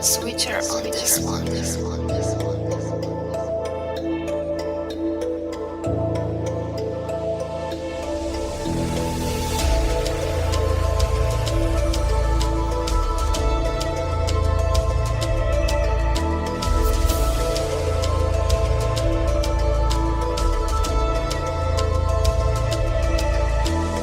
Switcher on this one.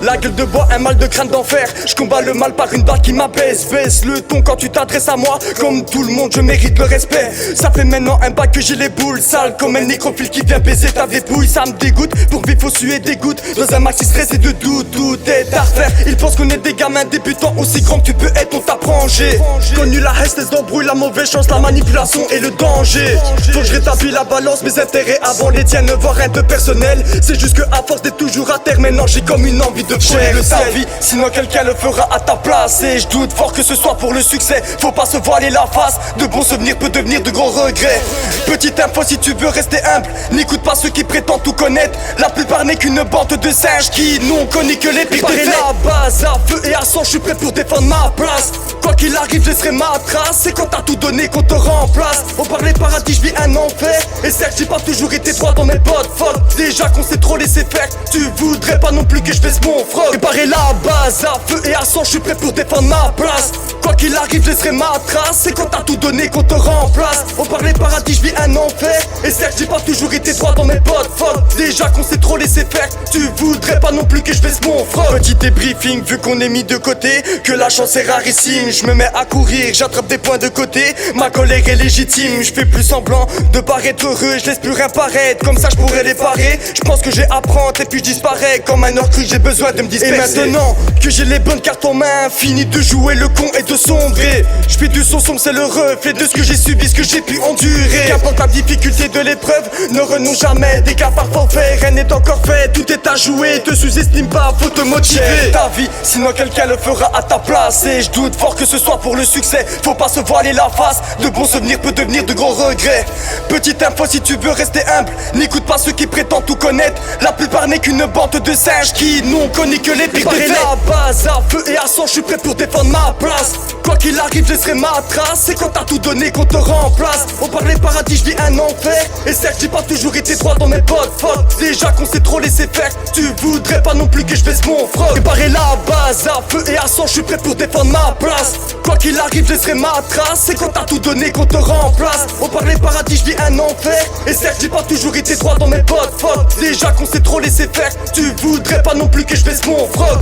La gueule de bois, un mal de crâne d'enfer. Je combats le mal par une balle qui m'abaisse. Baisse le ton quand tu t'adresses à moi. Comme tout le monde, je mérite le respect. Ça fait maintenant un bac que j'ai les boules sales. Comme un nécrophile qui vient baiser ta dépouille. Ça me dégoûte, pour vivre faut suer des gouttes. Dans un maxi stress et de doute, tout est à refaire. Ils pensent qu'on est des gamins débutants. Aussi grands que tu peux être, on t'apprend. J'ai connu la haine, les embrouilles, la mauvaise chance, la manipulation et le danger. Faut que je rétablis la balance, mes intérêts avant les tiens. Ne vois rien de personnel. C'est juste que à force d'être toujours à terre, maintenant j'ai comme une envie de frôler le ciel. Vie, sinon quelqu'un le fera à ta place. Et je doute fort que ce soit pour le succès. Faut pas se voiler la face. De bons souvenirs peut devenir de gros regrets. Petite info si tu veux rester humble. N'écoute pas ceux qui prétendent tout connaître. La plupart n'est qu'une bande de singes qui n'ont connu que les pires défaites. La base à feu et à sang, je suis prêt pour défendre ma place. Quoi qu'il arrive, je laisserai ma trace. C'est quand t'as tout donné qu'on te remplace. On parlait paradis, je vis un enfer. Et certes, j'ai pas toujours été droit dans mes potes. Faute déjà qu'on s'est trop laissé faire. Tu voudrais pas non plus que je fasse mon frog. Préparer la base à feu et à sang, je suis prêt pour défendre ma place. Quoi qu'il arrive, je laisserai ma trace. C'est quand t'as tout donné qu'on te remplace. On parlait paradis, je vis un enfer. Et certes, j'ai pas toujours été droit dans mes potes. Faute déjà qu'on s'est trop laissé faire. Tu voudrais pas non plus que je fasse mon frog. Petit débriefing, vu qu'on est mis de côté, que la chance est rarissime. Je me mets à courir, j'attrape des points de côté. Ma colère est légitime, je fais plus semblant de paraître heureux. Je laisse plus rien paraître, comme ça je pourrais les parer. Je pense que j'ai à prendre et puis je disparais. Comme un orcrue, j'ai besoin de me disperser. Et maintenant que j'ai les bonnes cartes en main, fini de jouer le con et de sombrer. Je fais du son sombre, c'est le reflet de ce que j'ai subi, ce que j'ai pu endurer. Qu'importe la difficulté de l'épreuve, ne renonce jamais. Des cas par forfait, rien n'est encore fait. Tout est à jouer, te sous-estime pas, faut te motiver. Ta vie, sinon quelqu'un le fera à ta place. Et je doute fort que ce soit pour le succès. Faut pas se voiler la face, de bons souvenirs peut devenir de gros regrets. Petite info si tu veux rester humble, n'écoute pas ceux qui prétendent tout connaître. La plupart n'est qu'une bande de singes qui n'ont connu que les pires défaites. La base à feu et à sang, je suis prêt pour défendre ma place. Quoi qu'il arrive, je laisserai ma trace. C'est quand t'as tout donné qu'on te remplace. On parlait paradis, je vis un enfer. Et certes, j'ai pas toujours été droit dans mes potes. Faute déjà qu'on s'est trop laissé faire. Tu voudrais pas non plus que je fasse mon frog. Préparer la base à feu et à sang, je suis prêt pour défendre ma place. Quoi qu'il arrive, je laisserai ma trace. C'est quand t'as tout donné qu'on te remplace. On parlait paradis, je vis un enfer. Et certes, j'ai pas toujours été droit dans mes potes. Faute déjà qu'on s'est trop laissé faire. Tu voudrais pas non plus que je fasse mon frog.